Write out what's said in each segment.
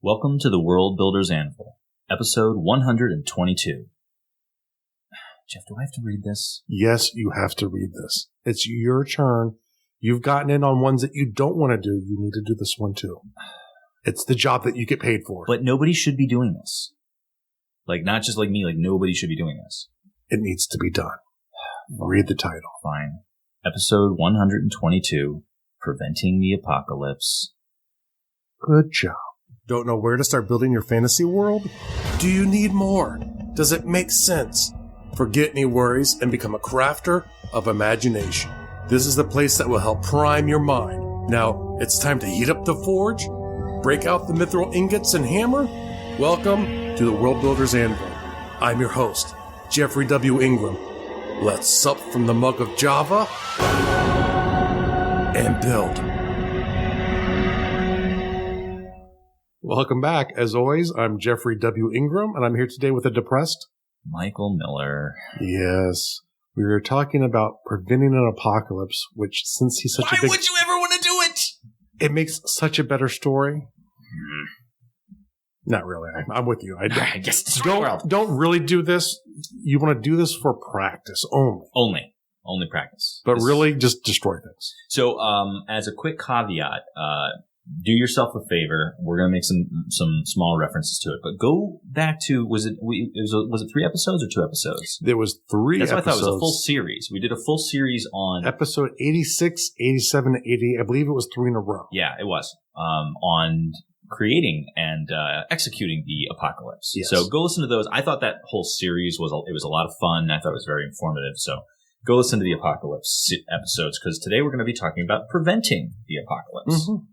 Welcome to the Worldbuilder's Anvil, episode 122. Jeff, do I have to read this? Yes, you have to read this. It's your turn. You've gotten in on ones that you don't want to do. You need to do this one too. It's the job that you get paid for. But nobody should be doing this. Not just like me, nobody should be doing this. It needs to be done. Read the title. Fine. Episode 122, Preventing the Apocalypse. Good job. Don't know where to start building your fantasy world? Do you need more? Does it make sense? Forget any worries and become a crafter of imagination. This is the place that will help prime your mind. Now, it's time to heat up the forge, break out the mithril ingots and hammer. Welcome to the Worldbuilder's Anvil. I'm your host, Jeffrey W. Ingram. Let's sup from the mug of Java and build. Welcome back. As always, I'm Jeffrey W. Ingram, and I'm here today with a depressed Michael Miller. Yes. We were talking about preventing an apocalypse, which since he's such Why would you ever want to do it? It makes such a better story. Not really. I'm with you. I guess don't really do this. You want to do this for practice only. Only practice. But really just destroy things. So, as a quick caveat, do yourself a favor. We're going to make some small references to it, but go back to, was it 3 episodes or 2 episods? There was 3 That's episodes. What I thought it was a full series. We did a full series on episode 86, 87, 80. I believe it was 3 in a row. Yeah, it was. On creating and executing the apocalypse. Yes. So go listen to those. I thought that whole series was a lot of fun. I thought it was very informative. So go listen to the apocalypse episodes, because today we're going to be talking about preventing the apocalypse. Mm-hmm.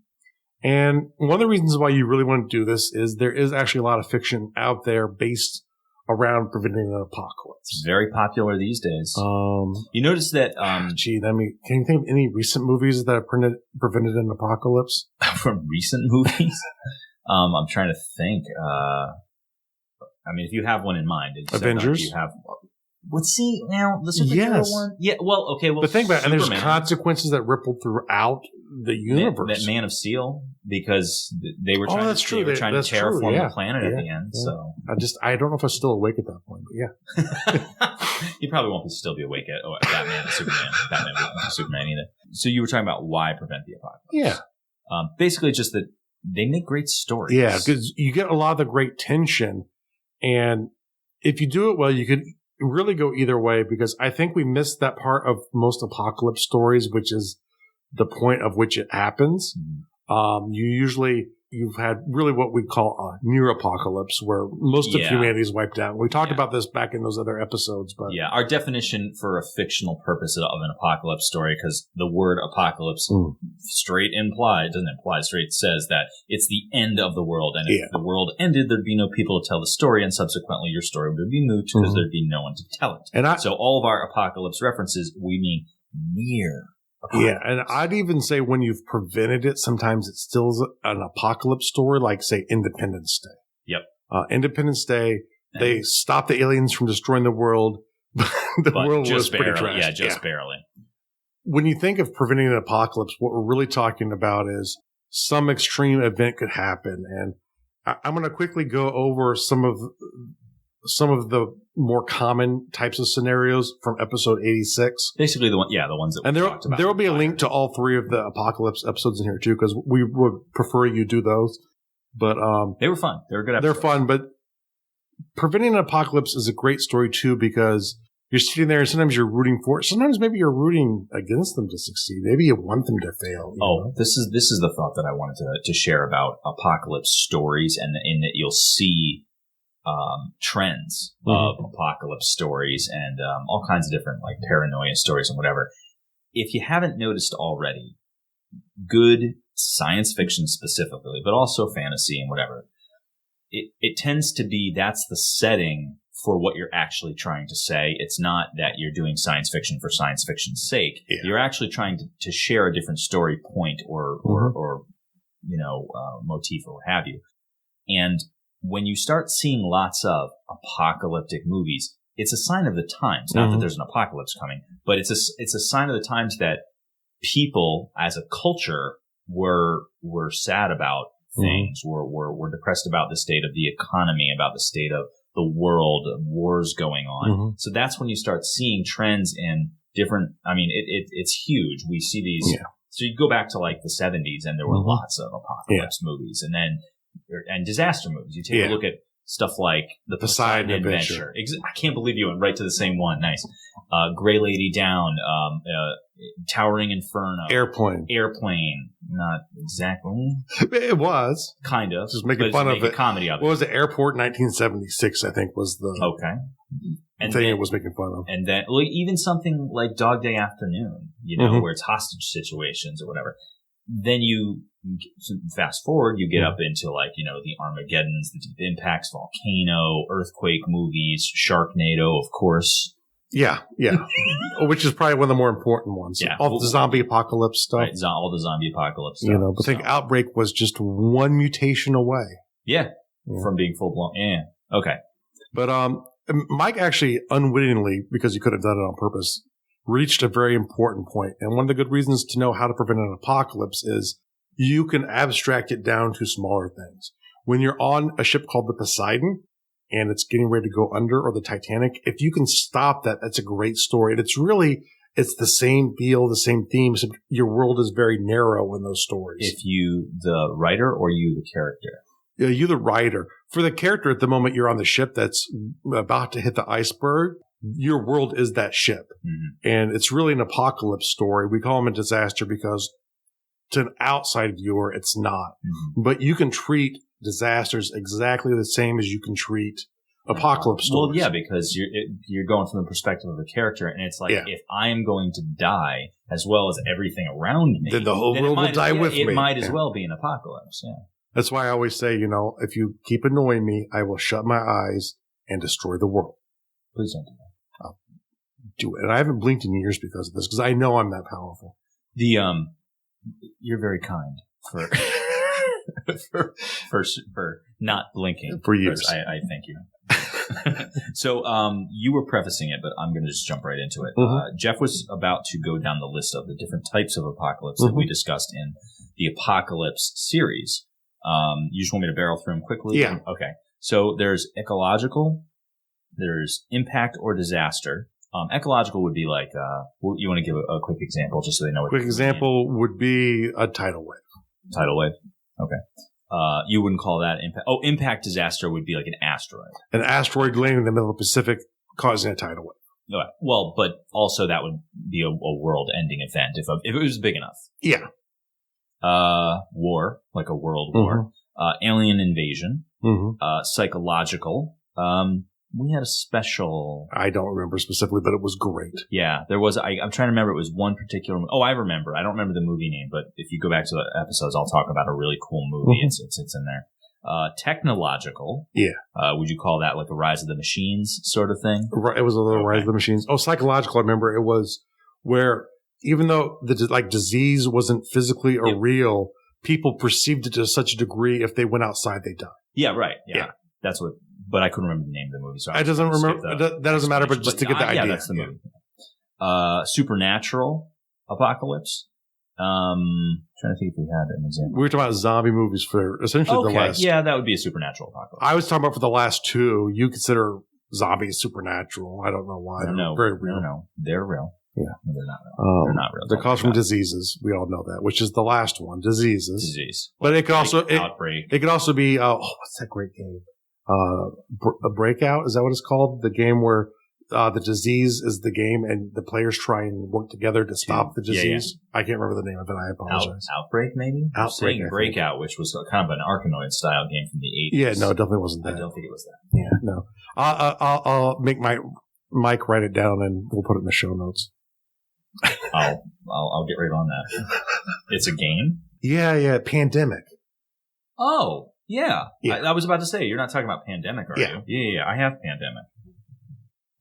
And one of the reasons why you really want to do this is there is actually a lot of fiction out there based around preventing an apocalypse. It's very popular these days. You notice that... can you think of any recent movies that have prevented an apocalypse? From recent movies? I'm trying to think. If you have one in mind. Avengers? You have... Let's see now the superhero one. Yeah, well, okay. Well, but think about it, and there's consequences that ripple throughout the universe. That Man of Steel, because they were trying, trying to terraform the planet at the end. Yeah. So I don't know if I was still awake at that point, but yeah. You probably won't still be awake at Batman, Superman either. So you were talking about why prevent the apocalypse? Yeah. Basically, just that they make great stories. Yeah, because you get a lot of the great tension, and if you do it well, you could really go either way, because I think we missed that part of most apocalypse stories, which is the point of which it happens. You've had really what we call a near apocalypse, where most of humanity is wiped out. We talked about this back in those other episodes, but our definition for a fictional purpose of an apocalypse story, because the word apocalypse straight says that it's the end of the world, and if the world ended, there'd be no people to tell the story, and subsequently your story would be moot because there'd be no one to tell it. So all of our apocalypse references, we mean near. Yeah, and I'd even say when you've prevented it, sometimes it still is an apocalypse story, like, say, Independence Day. Yep. Independence Day, they stopped the aliens from destroying the world, but the world was pretty trashed. Yeah, just barely. When you think of preventing an apocalypse, what we're really talking about is some extreme event could happen. And I'm going to quickly go over some of the more common types of scenarios from episode 86. Basically the ones that we talked about. There will be a link to all 3 of the apocalypse episodes in here too, because we would prefer you do those. But they were fun. They were good episodes. They're fun, but preventing an apocalypse is a great story too, because you're sitting there and sometimes you're rooting for it. Sometimes maybe you're rooting against them to succeed. Maybe you want them to fail. This is the thought that I wanted to share about apocalypse stories, and in that you'll see trends of apocalypse stories and all kinds of different paranoia stories and whatever. If you haven't noticed already, good science fiction specifically, but also fantasy and whatever, it tends to be that's the setting for what you're actually trying to say. It's not that you're doing science fiction for science fiction's sake. Yeah. You're actually trying to share a different story point or motif or what have you. And when you start seeing lots of apocalyptic movies, it's a sign of the times. Not that there's an apocalypse coming, but it's a sign of the times that people as a culture were sad about things. We're depressed about the state of the economy, about the state of the world, wars going on. So that's when you start seeing trends in different. I mean, it's huge. We see these. Yeah. So you go back to like the 70s, and there were lots of apocalypse movies, and disaster movies. You take a look at stuff like the Poseidon Adventure. I can't believe you went right to the same one. Nice. Gray Lady Down, Towering Inferno. Airplane. Not exactly. It was. Kind of. Just making fun of it. Comedy of it. What was it? Airport 1976, I think, was the thing it was making fun of. And then even something like Dog Day Afternoon, where it's hostage situations or whatever. Then you fast forward, you get up into the Armageddons, the Deep Impacts, Volcano, earthquake movies, Sharknado, of course. Yeah. Which is probably one of the more important ones. Yeah. All the zombie apocalypse stuff. Right, all the zombie apocalypse stuff. But I think Outbreak was just one mutation away. Yeah. From being full blown. Yeah. Okay. But Mike actually unwittingly, because he could have done it on purpose, reached a very important point. And one of the good reasons to know how to prevent an apocalypse is you can abstract it down to smaller things. When you're on a ship called the Poseidon and it's getting ready to go under, or the Titanic, if you can stop that, that's a great story. And it's the same feel, the same themes. Your world is very narrow in those stories. If you, the writer, or you, the character? Yeah, you, the writer. For the character, at the moment you're on the ship that's about to hit the iceberg, your world is that ship. And it's really an apocalypse story. We call them a disaster because to an outside viewer, it's not. But you can treat disasters exactly the same as you can treat apocalypse stories. Well, yeah, because you're going from the perspective of the character, and it's like, if I am going to die as well as everything around me, then the whole world will die with me. It might as well be an apocalypse, That's why I always say, if you keep annoying me, I will shut my eyes and destroy the world. Please don't do that. Do it. And I haven't blinked in years because of this, because I know I'm that powerful. You're very kind for not blinking. For years. I thank you. So, you were prefacing it, but I'm going to just jump right into it. Jeff was about to go down the list of the different types of apocalypse that we discussed in the Apocalypse series. You just want me to barrel through them quickly? Yeah. Okay. So there's ecological, there's impact or disaster. Ecological would be like, you want to give a quick example just so they know what. Quick example would be a tidal wave. Tidal wave. Okay. You wouldn't call that impact. Oh, impact disaster would be like an asteroid. An asteroid landing in the middle of the Pacific causing a tidal wave. Okay. Well, but also that would be a world-ending event if it was big enough. Yeah. War, like a world war. Alien invasion. Psychological. We had a special. I don't remember specifically, but it was great. Yeah, there was. I'm trying to remember. It was one particular. Oh, I remember. I don't remember the movie name, but if you go back to the episodes, I'll talk about a really cool movie. It's in there. Technological. Yeah. Would you call that like a Rise of the Machines sort of thing? It was a little Rise of the Machines. Oh, psychological. I remember it was where even though the disease wasn't physically or real, people perceived it to such a degree. If they went outside, they died. Yeah. Right. Yeah. That's what. But I couldn't remember the name of the movie. So I doesn't remember. That doesn't matter, but just to get the idea. Yeah, that's the movie. Supernatural apocalypse. Trying to think if we had an example. We were talking about zombie movies for essentially the last. Yeah, that would be a supernatural apocalypse. I was talking about for the last two. You consider zombies supernatural. I don't know why. No, very real. No, they're real. Yeah. No, they're not real. They're not real. They're caused from diseases. We all know that, which is the last one. Disease. But it could also outbreak. It could also be what's that great game? A breakout, is that what it's called? The game where the disease is the game and the players try and work together to stop the disease. Yeah. I can't remember the name of it. I apologize. Outbreak, maybe? Outbreak. Breakout, which was kind of an Arkanoid style game from the 80s. Yeah, no, it definitely wasn't that. I don't think it was that. Yeah, no. I'll make my Mike write it down and we'll put it in the show notes. I'll get right on that. It's a game? Yeah. Pandemic. Oh. Yeah. I was about to say, you're not talking about Pandemic, are you? Yeah. I have Pandemic.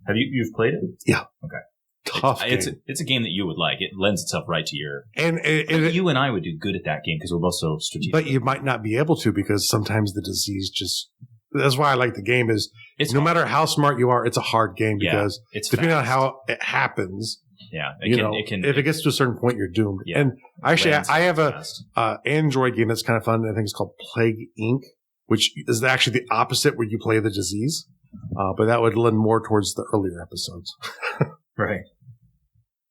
Have you've played it? Yeah. Okay. Tough game. It's a game that you would like. It lends itself right to your. And you and I would do good at that game because we're both so strategic. But you might not be able to because sometimes the disease just. That's why I like the game is no matter how smart you are, it's a hard game because it's depending on how it happens, Yeah. If it gets to a certain point, you're doomed. Yeah. And actually, I have a Android game that's kind of fun. I think it's called Plague Inc., which is actually the opposite where you play the disease. But that would lend more towards the earlier episodes. Right.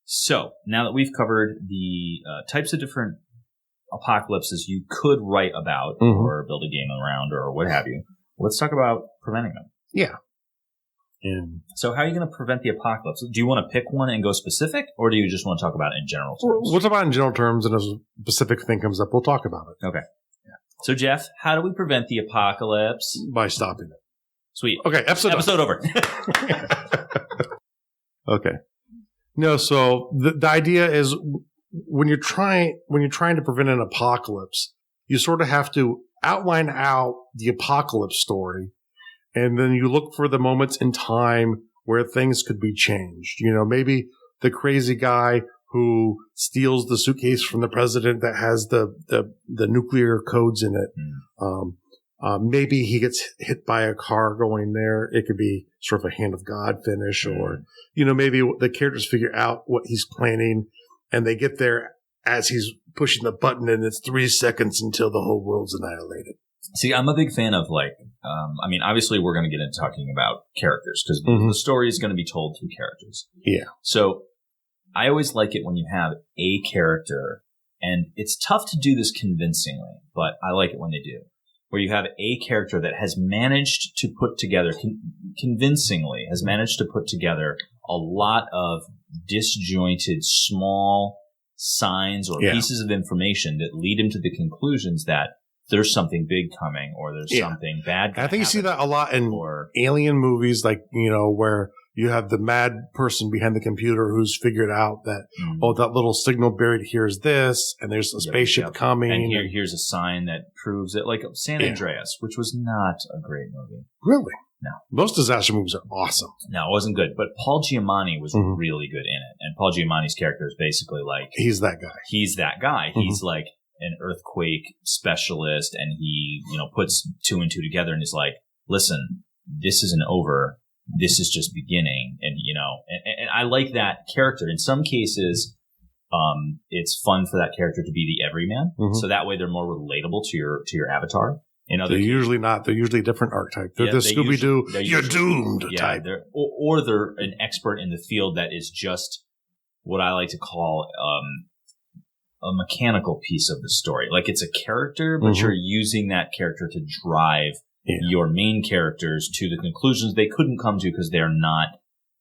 So now that we've covered the types of different apocalypses you could write about or build a game around or what have you, let's talk about preventing them. Yeah. So how are you going to prevent the apocalypse? Do you want to pick one and go specific, or do you just want to talk about it in general terms? We'll talk about it in general terms, and as a specific thing comes up, we'll talk about it. Okay. Yeah. So, Jeff, how do we prevent the apocalypse? By stopping it. Sweet. Okay, episode over. Okay. No, so the idea is when you're trying to prevent an apocalypse, you sort of have to outline out the apocalypse story. And then you look for the moments in time where things could be changed. Maybe the crazy guy who steals the suitcase from the president that has the nuclear codes in it. Maybe he gets hit by a car going there. It could be sort of a hand of God finish, or, maybe the characters figure out what he's planning and they get there as he's pushing the button and it's 3 seconds until the whole world's annihilated. See, I'm a big fan of obviously we're going to get into talking about characters because the story is going to be told through characters. Yeah. So I always like it when you have a character, and it's tough to do this convincingly, but I like it when they do, where you have a character that has managed to put together, convincingly, has managed to put together a lot of disjointed, small signs or pieces of information that lead him to the conclusions that there's something big coming, or there's something bad. I think you see that a lot in alien movies, like, where you have the mad person behind the computer who's figured out that, that little signal buried here is this, and there's a spaceship coming. And here's a sign that proves it, like San Andreas, which was not a great movie. Really? No. Most disaster movies are awesome. No, it wasn't good. But Paul Giamatti was really good in it. And Paul Giamatti's character is basically like... He's that guy. He's like an earthquake specialist, and he, puts 2 and 2 together and is like, listen, this isn't over. This is just beginning. And, and I like that character. In some cases, it's fun for that character to be the everyman. So that way they're more relatable to your avatar. They're usually not. They're usually a different archetype. They're the Scooby-Doo, you're doomed type. Or they're an expert in the field that is just what I like to call a mechanical piece of the story. Like, it's a character, but you're using that character to drive your main characters to the conclusions they couldn't come to because they're not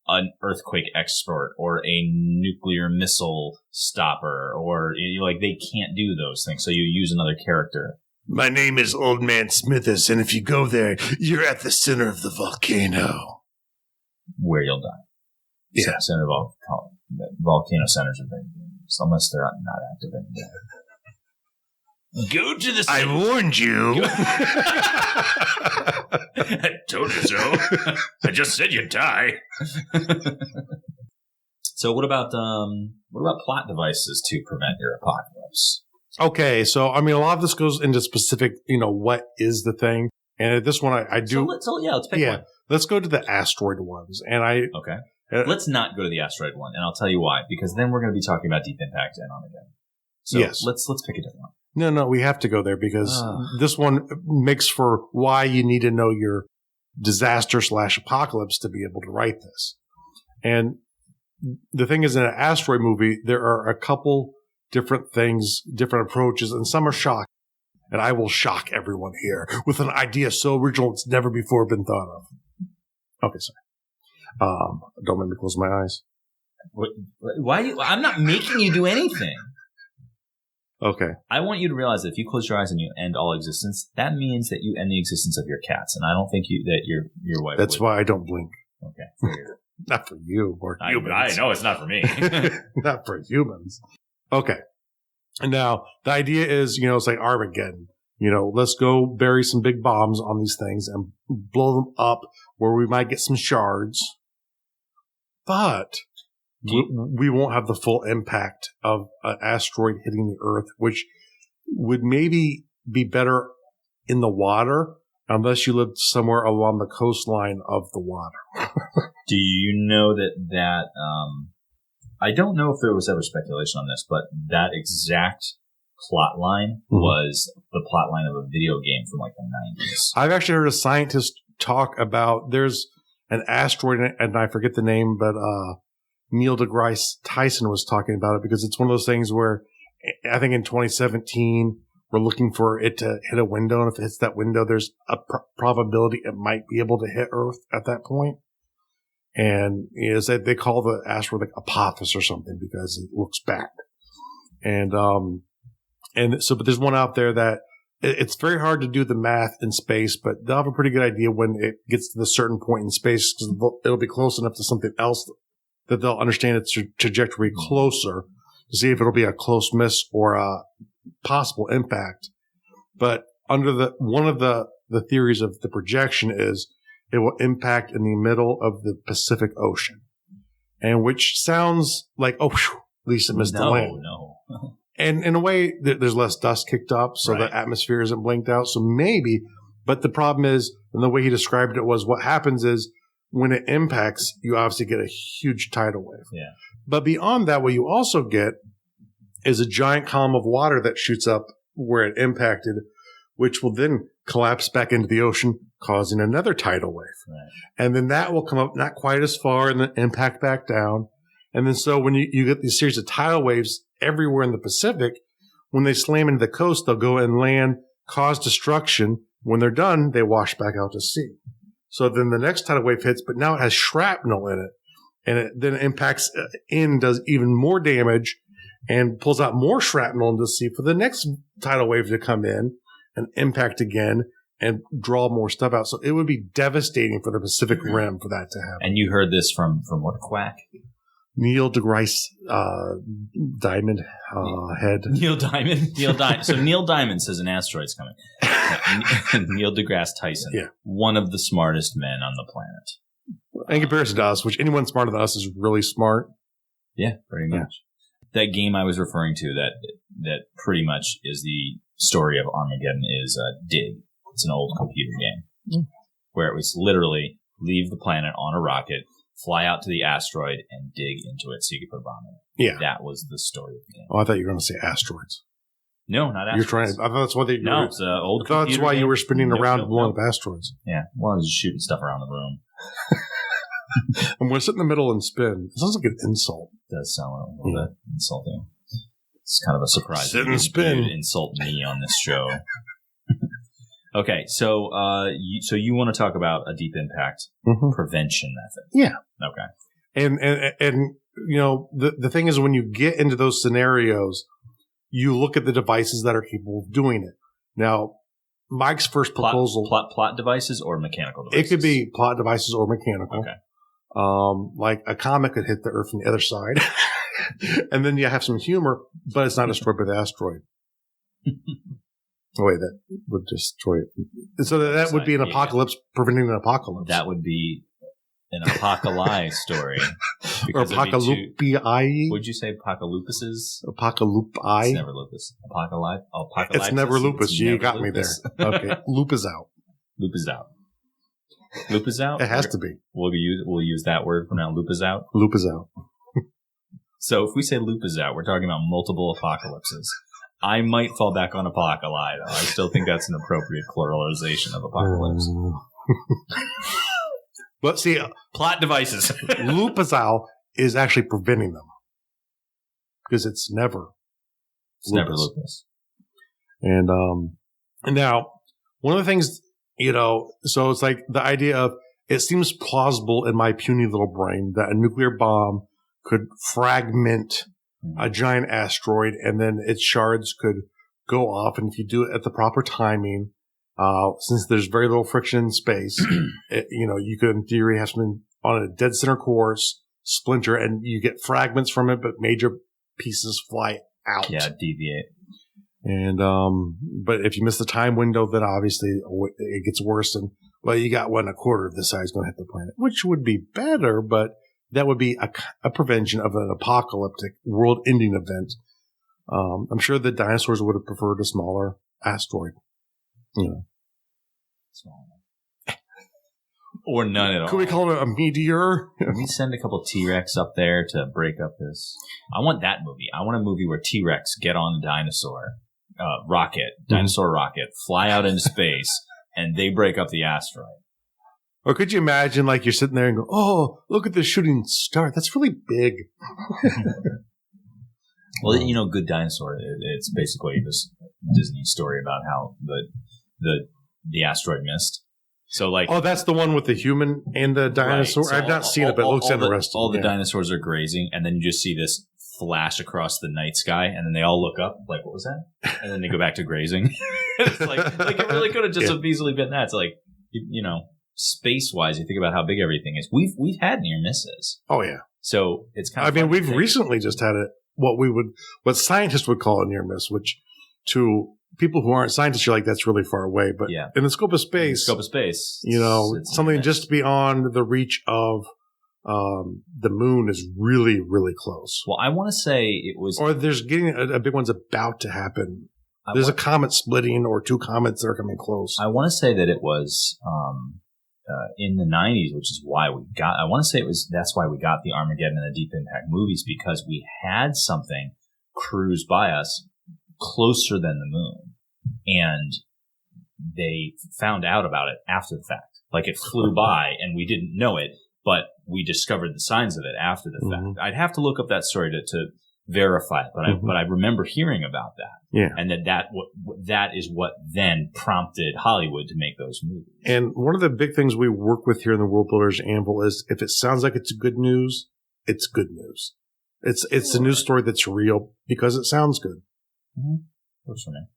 an earthquake expert or a nuclear missile stopper, or they can't do those things. So you use another character. My name is Old Man Smithers, and if you go there, you're at the center of the volcano. Where you'll die. Yeah. Center of volcano centers are very dangerous, unless they're not active anymore. Go to the center. I warned you. I told you so. I just said you'd die. So what about plot devices to prevent your apocalypse? Okay, so a lot of this goes into specific, what is the thing, and this one I do. So let's pick one. Let's go to the asteroid ones, and okay. Let's not go to the asteroid one, and I'll tell you why. Because then we're going to be talking about Deep Impact and Armageddon. So let's pick a different one. No, we have to go there because this one makes for why you need to know your disaster/apocalypse to be able to write this. And the thing is, in an asteroid movie, there are a couple different things, different approaches, and some are shocking. And I will shock everyone here with an idea so original it's never before been thought of. Okay, sorry. Don't make me close my eyes. Why? I'm not making you do anything. Okay. I want you to realize that if you close your eyes and you end all existence, that means that you end the existence of your cats. And I don't think that your wife That's why I don't blink. Okay. Not for you or humans. I know it's not for me. Not for humans. Okay. And now the idea is, it's like Armageddon. Let's go bury some big bombs on these things and blow them up where we might get some shards. But we won't have the full impact of an asteroid hitting the Earth, which would maybe be better in the water unless you lived somewhere along the coastline of the water. Do you know that I don't know if there was ever speculation on this, but that exact plot line was the plot line of a video game from like the 90s. I've actually heard a scientist talk about, there's an asteroid, and I forget the name, but Neil deGrasse Tyson was talking about it because it's one of those things where I think in 2017, we're looking for it to hit a window. And if it hits that window, there's a probability it might be able to hit Earth at that point. And they call the asteroid like Apophis or something because it looks bad. And but there's one out there that it's very hard to do the math in space, but they'll have a pretty good idea when it gets to the certain point in space because it'll be close enough to something else that they'll understand its trajectory closer to see if it'll be a close miss or a possible impact. But under one of the theories of the projection is it will impact in the middle of the Pacific Ocean, and which sounds like, at least it missed the land. No. And in a way, there's less dust kicked up, so the atmosphere isn't blinked out. So maybe, but the problem is, and the way he described it was, what happens is when it impacts, you obviously get a huge tidal wave. Yeah. But beyond that, what you also get is a giant column of water that shoots up where it impacted, which will then collapse back into the ocean, causing another tidal wave. Right. And then that will come up not quite as far and then impact back down. And then so when you get these series of tidal waves everywhere in the Pacific, when they slam into the coast, they'll go and land, cause destruction. When they're done, they wash back out to sea. So then the next tidal wave hits, but now it has shrapnel in it. And it then impacts does even more damage and pulls out more shrapnel into the sea for the next tidal wave to come in and impact again and draw more stuff out. So it would be devastating for the Pacific Rim for that to happen. And you heard this from what quack? Neil deGrasse Diamond Head. Neil Diamond. So Neil Diamond says an asteroid's coming. Neil deGrasse Tyson. Yeah. One of the smartest men on the planet. In comparison to us, which anyone smarter than us is really smart. Yeah, pretty much. That game I was referring to that pretty much is the story of Armageddon is Dig. It's an old computer game where it was literally leave the planet on a rocket, fly out to the asteroid, and dig into it so you could put a bomb in it. Yeah. That was the story of the game. Oh, I thought you were going to say asteroids. No, not asteroids. I thought that's why it's an old I thought that's why you were spinning around blowing up asteroids. Yeah. Well, I was just shooting stuff around the room. And when I sit in the middle and spin, it sounds like an insult. It does sound a little bit insulting. It's kind of a surprise. Sit and spin. You'd insult me on this show. Okay, so you want to talk about a deep impact prevention method? Yeah. Okay. And you know, the thing is, when you get into those scenarios, you look at the devices that are capable of doing it. Now, Mike's first proposal, plot devices or mechanical devices? It could be plot devices or mechanical. Okay. Like a comet could hit the Earth from the other side, and then you have some humor, but it's not destroyed by the asteroid. Oh, wait, that would destroy it. So that would be an apocalypse preventing an apocalypse. That would be an apocalypse story. Or apocalypse. Would you say apocalypses? Apocalypse. It's never lupus. Apocalypse. It's never lupus. You got me there. Okay. Loop is out. Loop is out. Loop is out? It has to be. We'll use that word from now. Loop is out? Loop is out. So if we say loop is out, we're talking about multiple apocalypses. I might fall back on apocalypse, though. I still think that's an appropriate pluralization of apocalypse. But see, plot devices. Lupusal is actually preventing them. Because it's never never lupus. And now, one of the things, so it's like the idea of, it seems plausible in my puny little brain that a nuclear bomb could fragment a giant asteroid, and then its shards could go off. And if you do it at the proper timing, since there's very little friction in space, you could, in theory, have something on a dead center course, splinter, and you get fragments from it, but major pieces fly out. Yeah, deviate. And, but if you miss the time window, then obviously it gets worse. And, well, you got one a quarter of the size going to hit the planet, which would be better, but that would be a prevention of an apocalyptic world-ending event. I'm sure the dinosaurs would have preferred a smaller asteroid. Or none at all. Could we call it a meteor? Can we send a couple T-Rex up there to break up this? I want that movie. I want a movie where T-Rex get on the dinosaur rocket, fly out into space, and they break up the asteroid. Or could you imagine, like, you're sitting there and go, oh, look at the shooting star. That's really big. Well, Good Dinosaur, it's basically this Disney story about how the asteroid missed. So, like, oh, that's the one with the human and the dinosaur? Right. So I've not seen it, but it looks interesting. All the dinosaurs are grazing, and then you just see this flash across the night sky, and then they all look up, like, what was that? And then they go back to grazing. It's like it really could have just have easily been that. It's like, space-wise, you think about how big everything is. We've had near misses. Oh, yeah. So it's kind of we've recently just had what scientists would call a near miss, which to people who aren't scientists, you're like, that's really far away. But in the scope of space, it's something just beyond the reach of the moon is really, really close. Well, I want to say it was... Or there's getting a big one's about to happen. There's a comet splitting or two comets that are coming close. I want to say that it was in the 90s, which is why that's why we got the Armageddon and the Deep Impact movies, because we had something cruise by us closer than the moon. And they found out about it after the fact. Like, it flew by and we didn't know it, but we discovered the signs of it after the fact. I'd have to look up that story to verify it, but I remember hearing about that. Yeah. And that is what then prompted Hollywood to make those movies. And one of the big things we work with here in the Worldbuilders Anvil is if it sounds like it's good news, it's good news. It's a news story that's real because it sounds good. Mm-hmm. Works for me.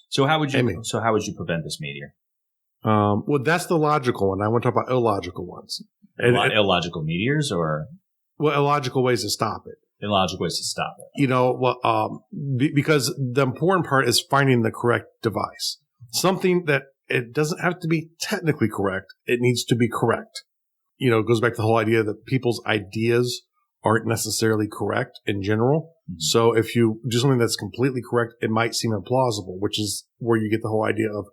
So how would you prevent this meteor? Well, that's the logical one. I want to talk about illogical ones. Illogical meteors, or illogical ways to stop it. Illogical ways to stop it. Because the important part is finding the correct device. Something that it doesn't have to be technically correct. It needs to be correct. It goes back to the whole idea that people's ideas aren't necessarily correct in general. Mm-hmm. So if you do something that's completely correct, it might seem implausible, which is where you get the whole idea of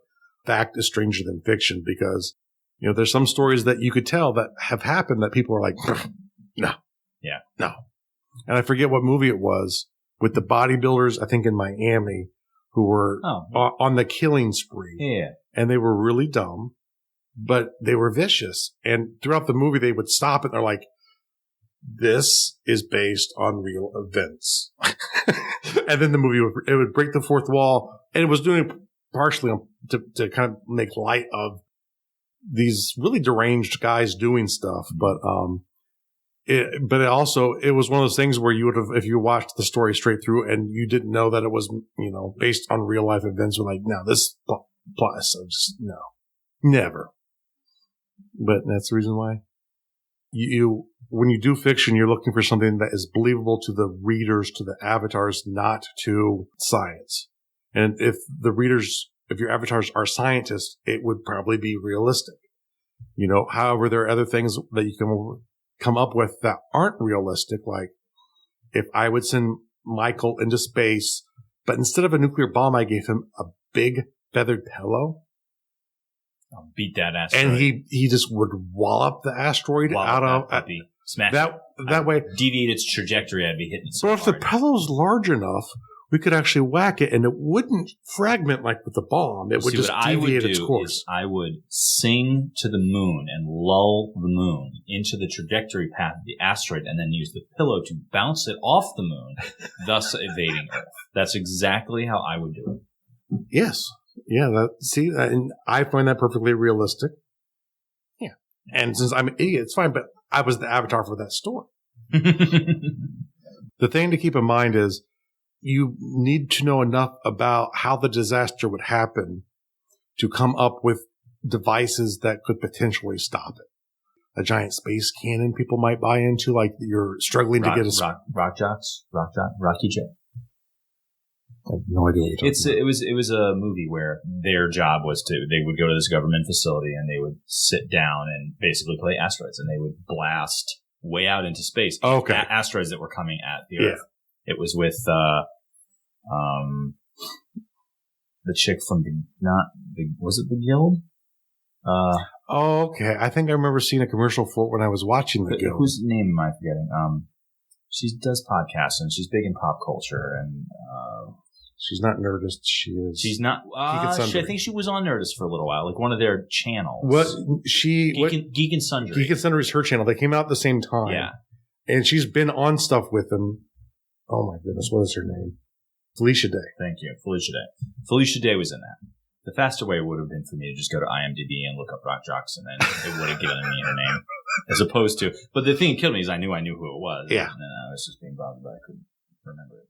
fact is stranger than fiction, because, there's some stories that you could tell that have happened that people are like, no. Yeah. No. And I forget what movie it was with the bodybuilders, I think in Miami, who were on the killing spree. Yeah. And they were really dumb, but they were vicious. And throughout the movie, they would stop and they're like, this is based on real events. And then the movie would break the fourth wall, and it was doing it partially to kind of make light of these really deranged guys doing stuff. But it was one of those things where you would have, if you watched the story straight through and you didn't know that it was, based on real life events, you're like, no, this plot is so just, no, never. But that's the reason why when you do fiction, you're looking for something that is believable to the readers, to the avatars, not to science. And if your avatars are scientists, it would probably be realistic. However, there are other things that you can come up with that aren't realistic. Like if I would send Michael into space, but instead of a nuclear bomb, I gave him a big feathered pillow. I'll beat that asteroid. And he just would wallop the asteroid smash that way. Deviate its trajectory. I'd be hitting it so hard. If the pillow's large enough, we could actually whack it and it wouldn't fragment like with the bomb. It would just deviate its course. I would sing to the moon and lull the moon into the trajectory path of the asteroid and then use the pillow to bounce it off the moon, thus evading Earth. That's exactly how I would do it. Yes. Yeah. And I find that perfectly realistic. Yeah. And since I'm an idiot, it's fine, but I was the avatar for that story. The thing to keep in mind is, you need to know enough about how the disaster would happen to come up with devices that could potentially stop it. A giant space cannon people might buy into, like you're struggling to get a Rocky Jet. I have no idea what you're talking about. It was a movie where their job was they would go to this government facility and they would sit down and basically play asteroids, and they would blast way out into space. Okay. Asteroids that were coming at the Earth. It was with the chick from was it the Guild? Oh, okay. I think I remember seeing a commercial for it when I was watching the Guild. Whose name am I forgetting? She does podcasts and she's big in pop culture and she's not Nerdist. She is. She's not. I think she was on Nerdist for a little while, like one of their channels. Geek and Sundry. Geek and Sundry is her channel. They came out at the same time. Yeah, and she's been on stuff with them. Oh my goodness, what is her name? Felicia Day. Thank you, Felicia Day. Felicia Day was in that. The faster way would have been for me to just go to IMDb and look up Rock Jocks, and then it would have given me her name, as opposed to. But the thing that killed me is I knew who it was. Yeah. And then I was just being bothered, but I couldn't remember it.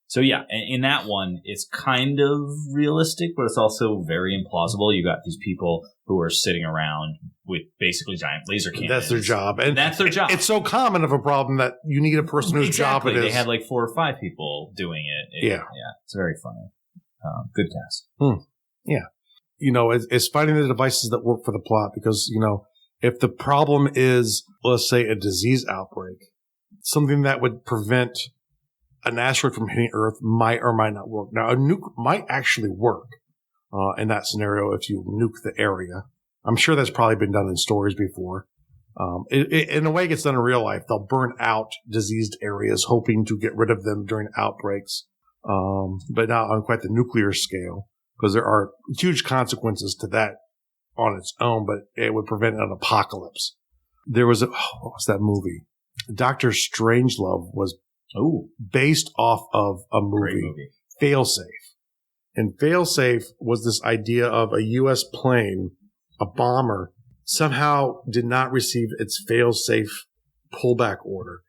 So yeah, in that one, it's kind of realistic, but it's also very implausible. You got these people who are sitting around with basically giant laser cannons. That's their job. And that's their job. It's so common of a problem that you need a person whose job it is. They had like 4 or 5 people doing it. Yeah, it's very funny. Good cast. Yeah. It's finding the devices that work for the plot because, if the problem is, let's say, a disease outbreak, something that would prevent an asteroid from hitting Earth might or might not work. Now, a nuke might actually work in that scenario if you nuke the area. I'm sure that's probably been done in stories before. In a way, it gets done in real life. They'll burn out diseased areas, hoping to get rid of them during outbreaks, but not on quite the nuclear scale, because there are huge consequences to that on its own, but it would prevent an apocalypse. There was what was that movie? Dr. Strangelove was based off of a movie. Failsafe. And Failsafe was this idea of a U.S. plane, a bomber, somehow did not receive its Failsafe pullback order.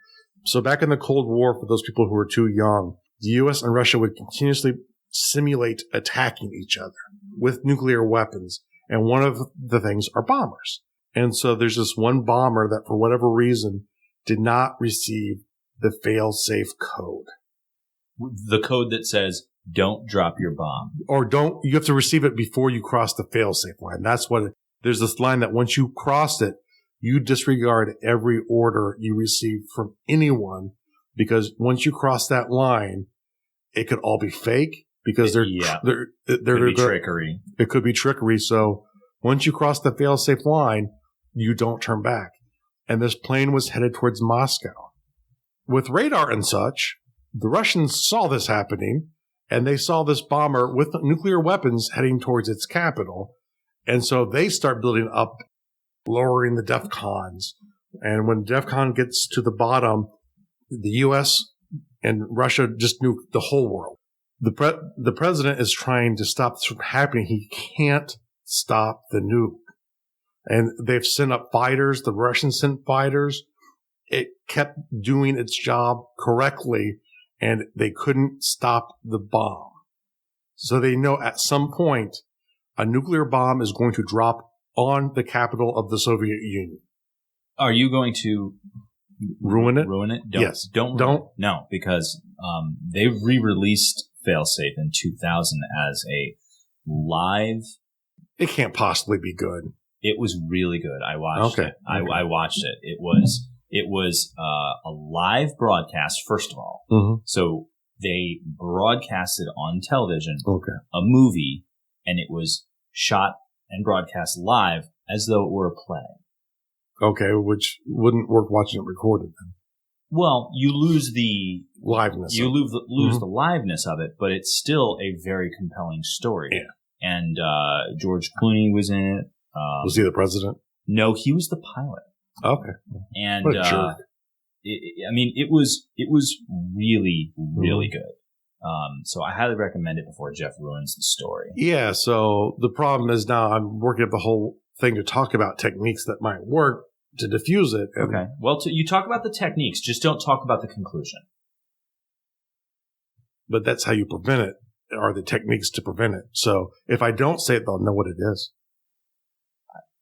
So back in the Cold War, for those people who were too young, the U.S. and Russia would continuously simulate attacking each other with nuclear weapons. And one of the things are bombers. And so there's this one bomber that for whatever reason did not receive the fail-safe code. The code that says, don't drop your bomb. Or you have to receive it before you cross the fail-safe line. That's there's this line that once you cross it, you disregard every order you receive from anyone, because once you cross that line, it could all be fake because there could be trickery. It could be trickery. So once you cross the fail-safe line, you don't turn back. And this plane was headed towards Moscow. With radar and such, the Russians saw this happening, and they saw this bomber with nuclear weapons heading towards its capital. And so they start building up, lowering the DEFCONs. And when DEFCON gets to the bottom, the U.S. and Russia just nuke the whole world. The president is trying to stop this from happening. He can't stop the nuke. And they've sent up fighters. The Russians sent fighters. It kept doing its job correctly, and they couldn't stop the bomb. So they know at some point a nuclear bomb is going to drop on the capital of the Soviet Union. Are you going to ruin it? Ruin it? Yes. Don't. No, because they re-released Failsafe in 2000 as a live. It can't possibly be good. It was really good. I watched it. I watched it. It was a live broadcast, first of all. Mm-hmm. So they broadcasted on television a movie, and it was shot and broadcast live as though it were a play. Okay, which wouldn't work watching it recorded then. Well, you lose the liveness. You lose the liveness of it, but it's still a very compelling story. Yeah. And George Clooney was in it. Was he the president? No, he was the pilot. Okay. And what a jerk. It was really, really good. So I highly recommend it before Jeff ruins the story. Yeah. So the problem is now I'm working up the whole thing to talk about techniques that might work to diffuse it. Okay. Well, you talk about the techniques, just don't talk about the conclusion. But that's how you prevent it, are the techniques to prevent it. So if I don't say it, they'll know what it is.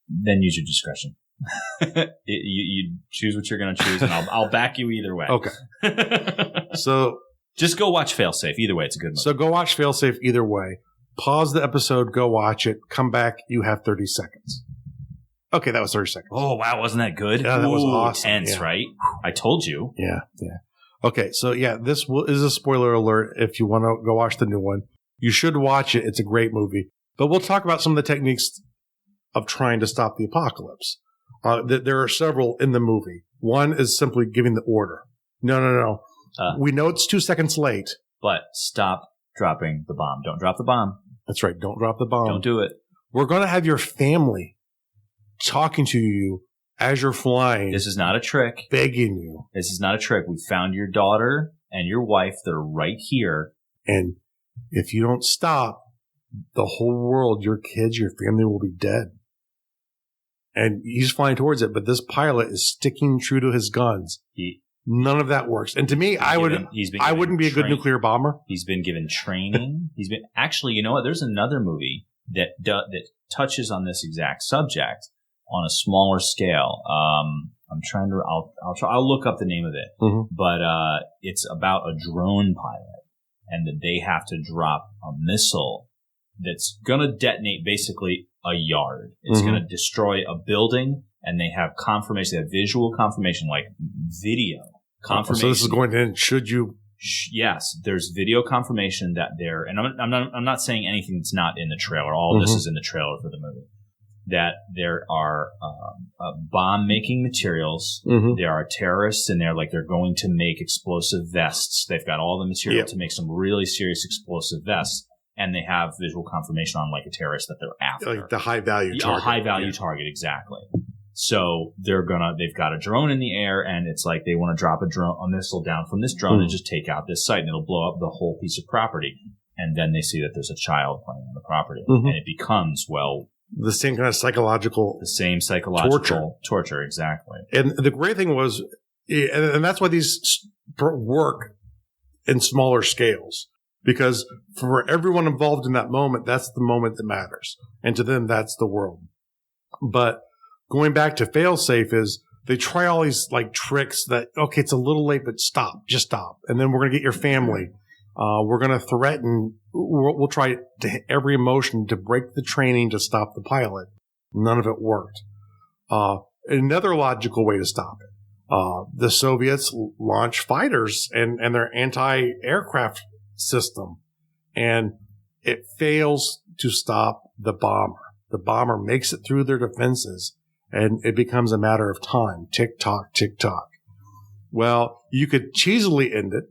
Then use your discretion. You choose what you're going to choose, and I'll back you either way. Okay. So just go watch Failsafe. Either way, it's a good movie. So go watch Failsafe either way. Pause the episode, go watch it, come back, you have 30 seconds. Okay, that was 30 seconds. Oh, wow, wasn't that good? Yeah, that was awesome. Tense, right? I told you. Yeah. Okay, so this is a spoiler alert if you want to go watch the new one. You should watch it. It's a great movie. But we'll talk about some of the techniques of trying to stop the apocalypse. There are several in the movie. One is simply giving the order. No. We know it's 2 seconds late. But stop dropping the bomb. Don't drop the bomb. That's right. Don't drop the bomb. Don't do it. We're going to have your family talking to you as you're flying. This is not a trick. Begging you. This is not a trick. We found your daughter and your wife. They're right here. And if you don't stop, the whole world, your kids, your family will be dead. And he's flying towards it, but this pilot is sticking true to his guns. None of that works. And to me, I wouldn't be a good nuclear bomber. He's been given training. Actually, you know what? There's another movie that touches on this exact subject on a smaller scale. I'll look up the name of it. Mm-hmm. But it's about a drone pilot, and that they have to drop a missile that's going to detonate basically a yard. It's going to destroy a building, and they have confirmation. They have visual confirmation, like video confirmation. So this is going to end. Should you? Yes, there's video confirmation that they're, and I'm not saying anything that's not in the trailer. All this is in the trailer for the movie. That there are bomb making materials. There are terrorists in there, like they're going to make explosive vests. They've got all the material to make some really serious explosive vests. And they have visual confirmation on like a terrorist that they're after. Like the high value target. A high value target, exactly. So they've got a drone in the air, and it's like they want to drop a missile down from this drone and just take out this site, and it'll blow up the whole piece of property. And then they see that there's a child playing on the property. And it becomes, the same kind of psychological torture, exactly. And the great thing was, and that's why these work in smaller scales. Because for everyone involved in that moment, that's the moment that matters. And to them, that's the world. But going back to Failsafe is they try all these like tricks that, okay, it's a little late, but just stop. And then we're going to get your family. We're going to threaten. We'll try to hit every emotion to break the training to stop the pilot. None of it worked. Another logical way to stop it. The Soviets launch fighters and their anti-aircraft system, and it fails to stop the bomber. The bomber makes it through their defenses, and it becomes a matter of time. Tick tock, tick tock. Well, you could cheesily end it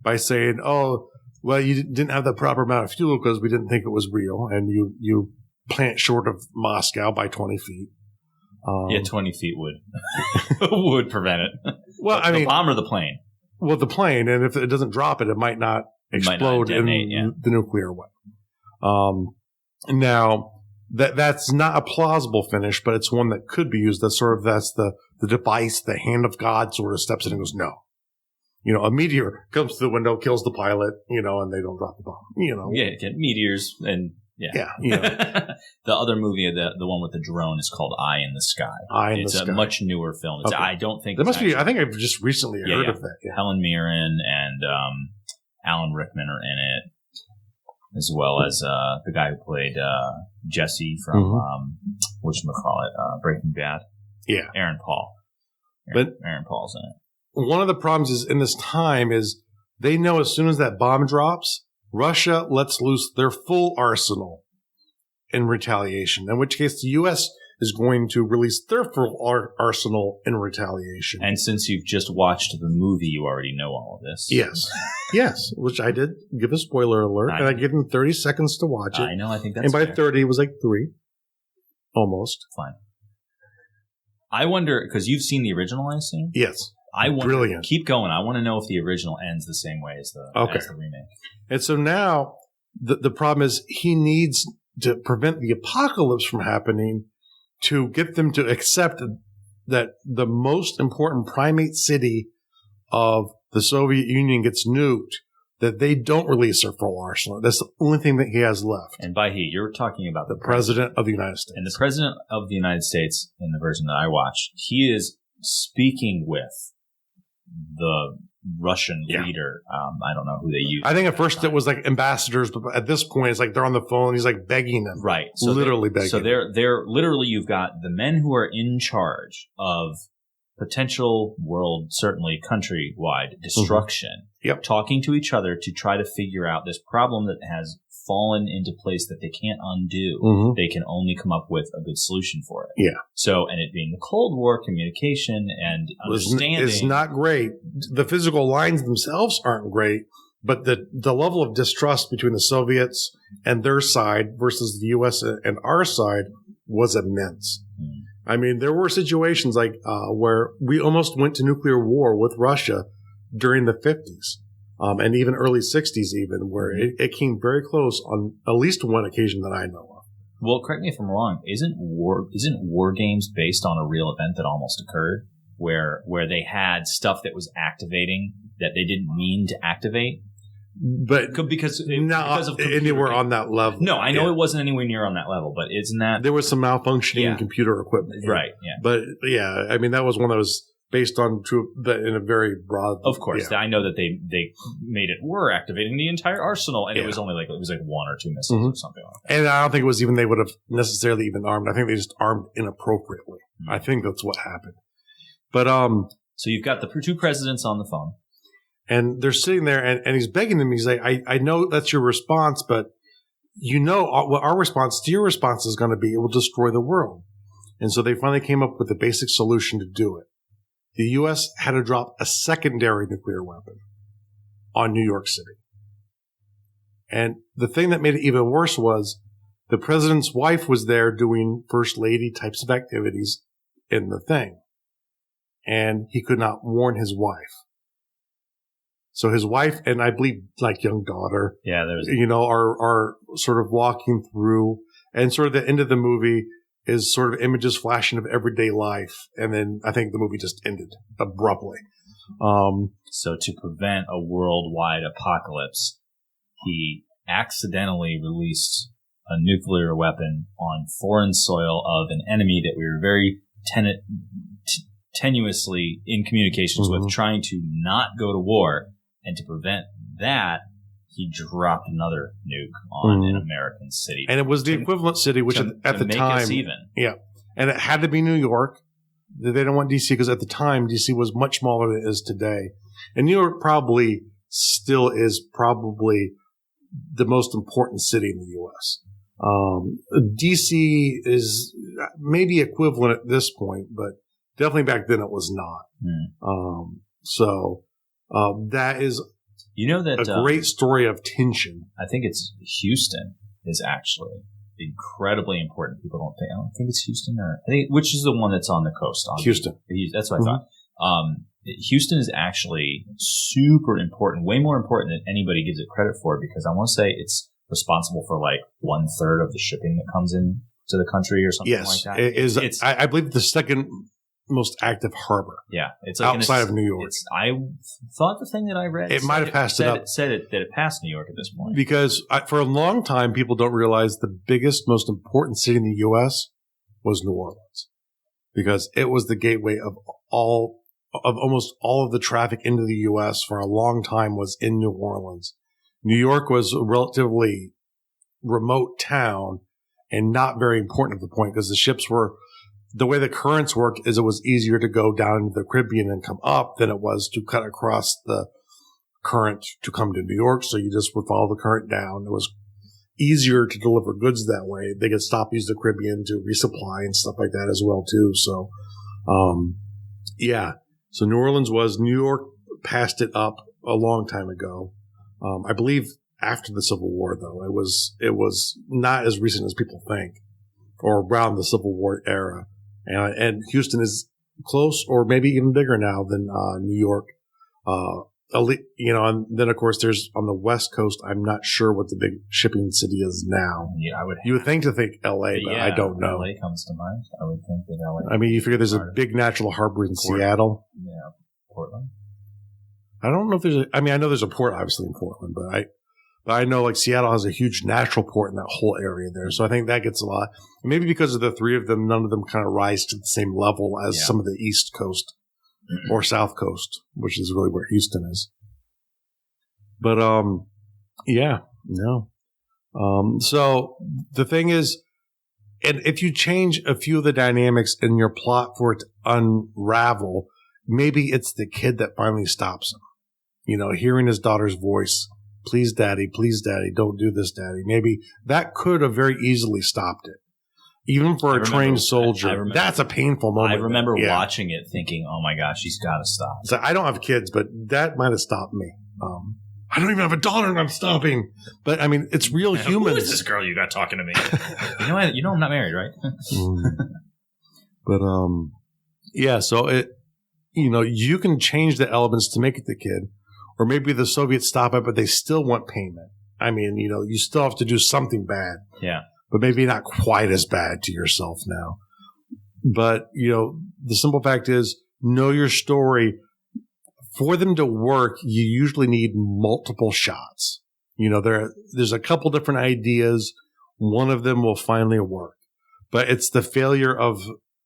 by saying, "Oh, well, you didn't have the proper amount of fuel because we didn't think it was real, and you plant short of Moscow by 20 feet." 20 feet would prevent it. Well, the bomb or the plane. Well, the plane, and if it doesn't drop it might not explode in the nuclear way. Now, that's not a plausible finish, but it's one that could be used. That's the device, the hand of God sort of steps in and goes, no. A meteor comes to the window, kills the pilot, and they don't drop the bomb. Yeah, meteors and the other movie, the one with the drone, is called Eye in the Sky. It's a much newer film. I don't think I think I've just recently heard of that. Yeah. Helen Mirren and Alan Rickman are in it, as well as the guy who played Jesse from whatchamacallit, Breaking Bad. Yeah, Aaron Paul. Aaron Paul's in it. One of the problems is in this time is they know as soon as that bomb drops, Russia lets loose their full arsenal in retaliation, in which case the U.S. is going to release their full arsenal in retaliation. And since you've just watched the movie, you already know all of this. Yes, which I did give a spoiler alert, and I gave him 30 seconds to watch it. I know, I think that's And by fair. 30, it was like 3. Almost. Fine. I wonder, because you've seen the original, I assume? Yes. Brilliant. Keep going. I want to know if the original ends the same way as the remake. And so now the problem is he needs to prevent the apocalypse from happening to get them to accept that the most important primate city of the Soviet Union gets nuked, that they don't release their full arsenal. That's the only thing that he has left. And by he, you're talking about the President of the United States. And the President of the United States, in the version that I watched, he is speaking with the Russian leader. I don't know who they use. I think at first it was like ambassadors, but at this point it's like they're on the phone and he's like begging them. Right. So literally begging. So they're literally, you've got the men who are in charge of potential world, certainly countrywide destruction, talking to each other to try to figure out this problem that has fallen into place that they can't undo, they can only come up with a good solution for it. Yeah. So, and it being the Cold War, communication and understanding is not great. The physical lines themselves aren't great, but the level of distrust between the Soviets and their side versus the U.S. and our side was immense. I mean, there were situations like where we almost went to nuclear war with Russia during the 50s. And even early 60s even, where it came very close on at least one occasion that I know of. Well, correct me if I'm wrong. Isn't War Games based on a real event that almost occurred, where they had stuff that was activating that they didn't mean to activate? But because of anywhere on that level. No, I know it wasn't anywhere near on that level, but isn't that there was some malfunctioning in computer equipment, right? Yeah, but yeah, I mean that was one that was based on true, but in a very broad. Of course, I know that they made it. We're activating the entire arsenal, and it was only like one or two missiles or something like that. And I don't think it was even they would have necessarily even armed. I think they just armed inappropriately. I think that's what happened. But so you've got the two presidents on the phone. And they're sitting there, and he's begging them. He's like, I know that's your response, but you know what our response to your response is going to be. It will destroy the world. And so they finally came up with the basic solution to do it. The U.S. had to drop a secondary nuclear weapon on New York City. And the thing that made it even worse was the president's wife was there doing first lady types of activities in the thing. And he could not warn his wife. So his wife and I believe like young daughter, are sort of walking through, and sort of the end of the movie is sort of images flashing of everyday life. And then I think the movie just ended abruptly. So to prevent a worldwide apocalypse, he accidentally released a nuclear weapon on foreign soil of an enemy that we were very tenuously in communications with, trying to not go to war. And to prevent that, he dropped another nuke on an American city. And it was the equivalent city, which at the time, us even. Yeah. And it had to be New York. They didn't want D.C. because at the time, D.C. was much smaller than it is today. And New York probably still is probably the most important city in the U.S. D.C. is maybe equivalent at this point, but definitely back then it was not. That is a great story of tension. I think it's Houston is actually incredibly important. I don't think it's Houston, which is the one that's on the coast. Houston. That's what I thought. Houston is actually super important, way more important than anybody gives it credit for, because I want to say it's responsible for like 1/3 of the shipping that comes in to the country or something like that. It is. I believe the second most active harbor. Yeah, it's like outside of New York. I thought the thing that I read might have passed it up. Said that it passed New York at this point, because for a long time people don't realize the biggest, most important city in the U.S. was New Orleans, because it was the gateway of almost all of the traffic into the U.S. for a long time was in New Orleans. New York was a relatively remote town and not very important at the point, because the ships were. The way the currents work is it was easier to go down into the Caribbean and come up than it was to cut across the current to come to New York. So you just would follow the current down. It was easier to deliver goods that way. They could stop using the Caribbean to resupply and stuff like that as well too. So, So New York passed it up a long time ago. I believe after the Civil War though. It was not as recent as people think, or around the Civil War era. And Houston is close, or maybe even bigger now than New York. And then of course there's on the West Coast. I'm not sure what the big shipping city is now. Yeah, you would think L.A., but I don't know. L.A. comes to mind. I would think that L.A. I mean, you figure there's a big natural harbor in Seattle. Yeah, Portland. I don't know if I know there's a port obviously in Portland, but I know like Seattle has a huge natural port in that whole area there. So I think that gets a lot. Maybe because of the three of them, none of them kind of rise to the same level as some of the East Coast or South Coast, which is really where Houston is. But, so the thing is, and if you change a few of the dynamics in your plot for it to unravel, maybe it's the kid that finally stops him. Hearing his daughter's voice please, daddy, don't do this, daddy. Maybe that could have very easily stopped it. Even for a trained soldier, that's a painful moment. I remember watching it thinking, oh my gosh, he's got to stop. So I don't have kids, but that might have stopped me. I don't even have a daughter and I'm stopping. But I mean, it's real humans. Who is this girl you got talking to me? you know I'm not married, right? But yeah, so you can change the elements to make it the kid. Or maybe the Soviets stop it, but they still want payment. I mean, you still have to do something bad. Yeah. But maybe not quite as bad to yourself now. But, the simple fact is, know your story. For them to work, you usually need multiple shots. There's a couple different ideas. One of them will finally work. But it's the failure of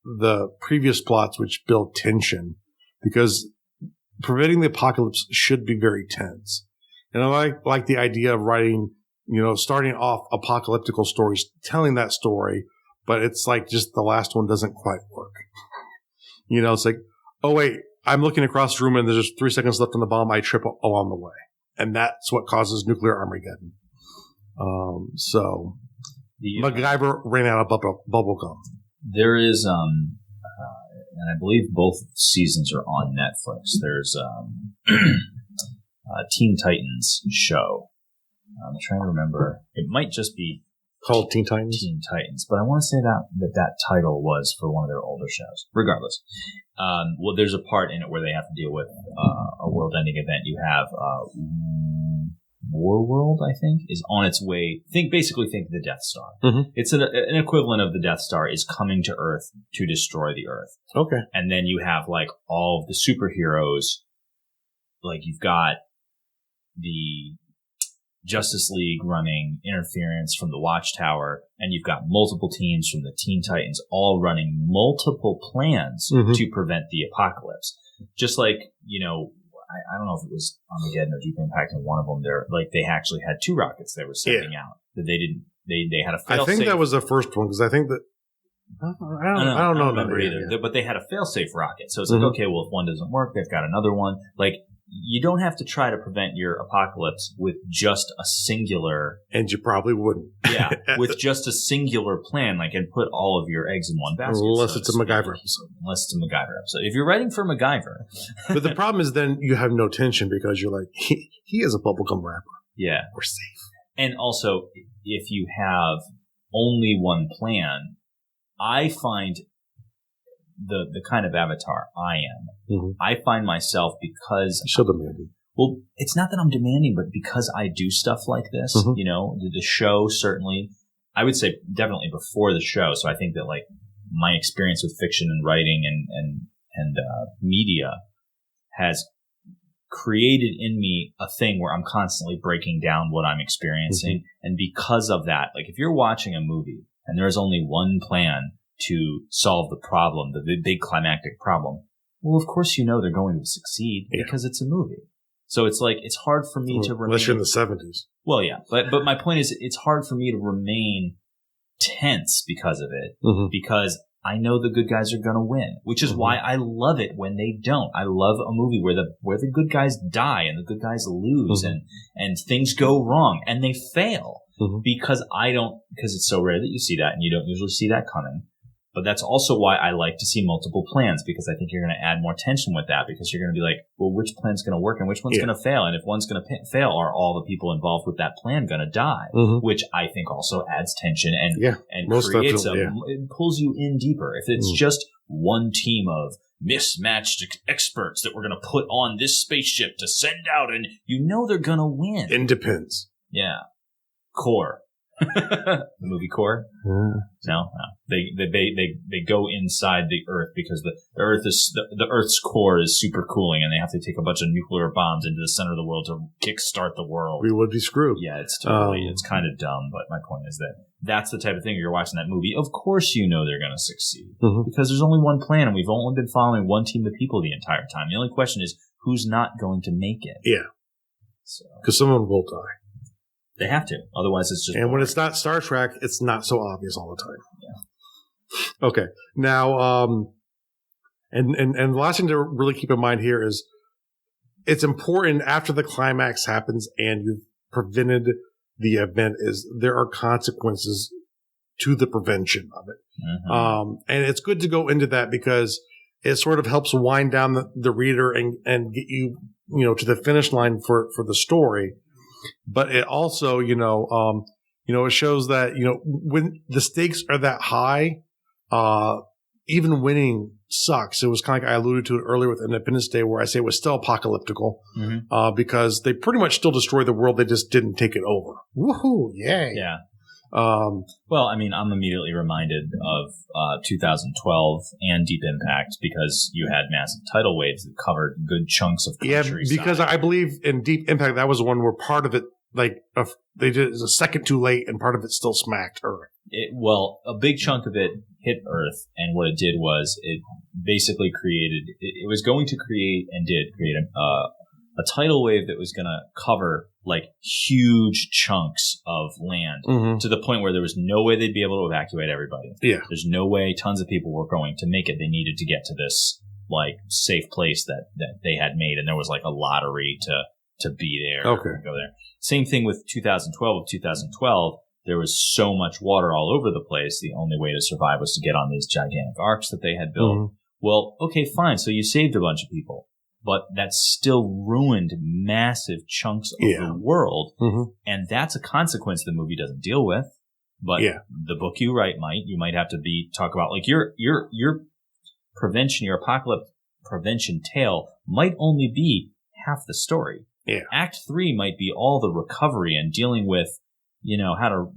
the previous plots which build tension. Because preventing the apocalypse should be very tense. And I like the idea of writing, starting off apocalyptical stories, telling that story, but it's like just the last one doesn't quite work. It's like, oh, wait, I'm looking across the room and there's just 3 seconds left on the bomb. I trip along the way. And that's what causes nuclear Armageddon. MacGyver ran out of bubble gum. There is, and I believe both seasons are on Netflix. There's Teen Titans show. I'm trying to remember. It might just be called Teen Titans. Teen Titans, but I want to say that title was for one of their older shows. Regardless, well, there's a part in it where they have to deal with a world-ending event. You have World, I think, is on its way. Think the Death Star. Mm-hmm. It's an equivalent of the Death Star is coming to Earth to destroy the Earth. Okay. And then you have like all of the superheroes. Like you've got the Justice League running interference from the Watchtower, and you've got multiple teams from the Teen Titans all running multiple plans to prevent the apocalypse. Just like, I don't know if it was Armageddon or Deep Impact, and one of them, they actually had 2 rockets they were sending out that they didn't. They had a fail-safe. I think that was the first one because I think that I don't know remember either. Yeah. But they had a fail-safe rocket, so it's like, okay, well, if one doesn't work, they've got another one. Like, you don't have to try to prevent your apocalypse with just a singular. And you probably wouldn't. Yeah, with just a singular plan, and put all of your eggs in one basket. Unless it's a MacGyver episode. Unless it's a MacGyver episode. If you're writing for MacGyver. But the problem is then you have no tension because you're like, he is a bubblegum rapper. Yeah. We're safe. And also, if you have only one plan, I find the kind of avatar I am, I find myself because... Show them, Andy. Well, it's not that I'm demanding, but because I do stuff like this, the show certainly, I would say definitely before the show. So I think that my experience with fiction and writing and media has created in me a thing where I'm constantly breaking down what I'm experiencing. And because of that, if you're watching a movie and there's only one plan to solve the problem, the big climactic problem, well, of course they're going to succeed because it's a movie. So it's it's hard for me to remain... Unless you're in the 70s. Well, yeah. But my point is, it's hard for me to remain tense because of it, because I know the good guys are going to win, which is why I love it when they don't. I love a movie where the good guys die and the good guys lose and things go wrong and they fail because it's so rare that you see that and you don't usually see that coming. But that's also why I like to see multiple plans, because I think you're going to add more tension with that, because you're going to be like, well, which plan's going to work and which one's going to fail? And if one's going to fail, are all the people involved with that plan going to die? Which I think also adds tension and creates it pulls you in deeper. If it's just one team of mismatched experts that we're going to put on this spaceship to send out, and they're going to win. Independence. Yeah. Core. The movie Core? No. They go inside the Earth because the Earth's core is super cooling, and they have to take a bunch of nuclear bombs into the center of the world to kickstart the world. We would be screwed. Yeah, it's totally it's kind of dumb, but my point is that's the type of thing. If you're watching that movie, of course they're going to succeed because there's only one plan, and we've only been following one team of people the entire time. The only question is who's not going to make it. Yeah, because someone will die. They have to. Otherwise, it's just... And when it's not Star Trek, it's not so obvious all the time. Yeah. Okay. Now, and the last thing to really keep in mind here is it's important after the climax happens and you've prevented the event is there are consequences to the prevention of it. Mm-hmm. And it's good to go into that because it sort of helps wind down the reader and get you, to the finish line for the story. But it also, it shows that, when the stakes are that high, even winning sucks. It was kind of like I alluded to it earlier with Independence Day, where I say it was still apocalyptical, because they pretty much still destroyed the world. They just didn't take it over. Woohoo! Yay! Yeah. Well, I mean, I'm immediately reminded of 2012 and Deep Impact because you had massive tidal waves that covered good chunks of countryside. Yeah, because I believe in Deep Impact, that was the one where part of it, they did it a second too late and part of it still smacked Earth. A big chunk of it hit Earth, and what it did was it basically created, it was going to create and did create a tidal wave that was going to cover like huge chunks of land to the point where there was no way they'd be able to evacuate everybody. Yeah. There's no way tons of people were going to make it. They needed to get to this like safe place that they had made, and there was like a lottery to be there. Okay. Go there. Same thing with 2012. With 2012, there was so much water all over the place. The only way to survive was to get on these gigantic arcs that they had built. Well, okay, fine. So you saved a bunch of people, but that still ruined massive chunks of the world. And that's a consequence the movie doesn't deal with. But the book you write you might have to talk about like your prevention, your apocalypse prevention tale might only be half the story. Yeah. Act 3 might be all the recovery and dealing with, how to,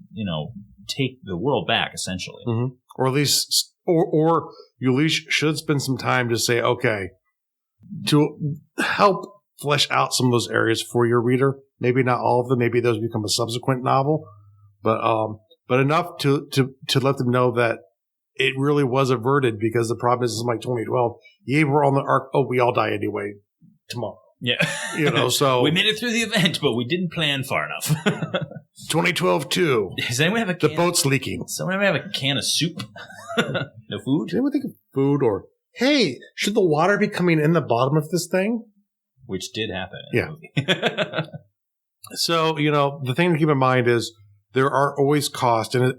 take the world back, essentially. Or at least, or you at least should spend some time to say, okay, to help flesh out some of those areas for your reader. Maybe not all of them. Maybe those become a subsequent novel, but enough to let them know that it really was averted, because the problem is like 2012. Yeah, we're on the arc. Oh, we all die anyway tomorrow. Yeah. So we made it through the event, but we didn't plan far enough. 2012 too. Does anyone have the boat's leaking? Does someone have a can of soup? No food? Does anyone think of food? Or, hey, should the water be coming in the bottom of this thing? Which did happen in the movie. So, the thing to keep in mind is there are always costs. And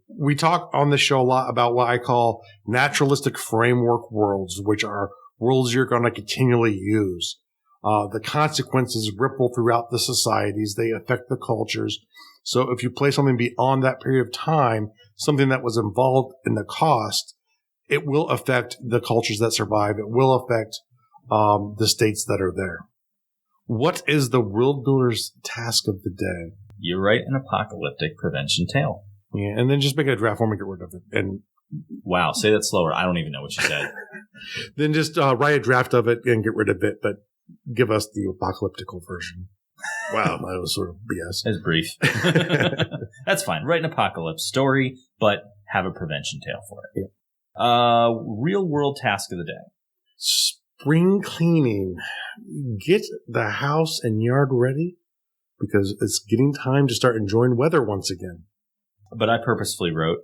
we talk on this show a lot about what I call naturalistic framework worlds, which are worlds you're going to continually use. The consequences ripple throughout the societies. They affect the cultures. So if you play something beyond that period of time, something that was involved in the cost, it will affect the cultures that survive. It will affect the states that are there. What is the Worldbuilder's task of the day? You write an apocalyptic prevention tale. Yeah, and then just make a draft form and get rid of it. And wow, say that slower. I don't even know what you said. Then just write a draft of it and get rid of it, but give us the apocalyptical version. Wow, that was sort of BS. It's brief. That's fine. Write an apocalypse story, but have a prevention tale for it. Yeah. Real world task of the day. Spring cleaning. Get the house and yard ready, because it's getting time to start enjoying weather once again. But I purposefully wrote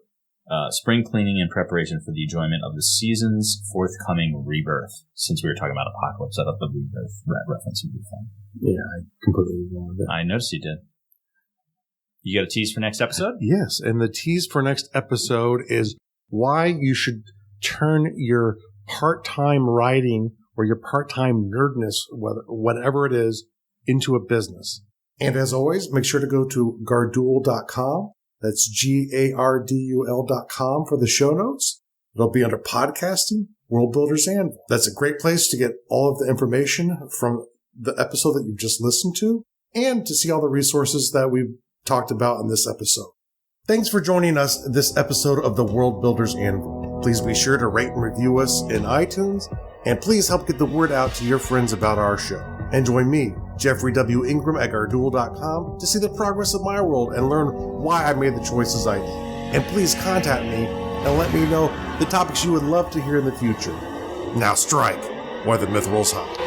spring cleaning in preparation for the enjoyment of the season's forthcoming rebirth. Since we were talking about apocalypse, I thought the rebirth reference would be fun. Yeah, I completely agree with that. I noticed you did. You got a tease for next episode? Yes, and the tease for next episode is why you should turn your part-time writing or your part-time nerdness, whatever it is, into a business. And as always, make sure to go to gardul.com. That's GARDUL.com for the show notes. It'll be under podcasting, Worldbuilder's Anvil. That's a great place to get all of the information from the episode that you've just listened to, and to see all the resources that we've talked about in this episode. Thanks for joining us this episode of the Worldbuilder's Anvil. Please be sure to rate and review us in iTunes, and please help get the word out to your friends about our show. And join me, Jeffrey W. Ingram at Gardul.com, to see the progress of my world and learn why I made the choices I did. And please contact me and let me know the topics you would love to hear in the future. Now strike while the myth rolls high.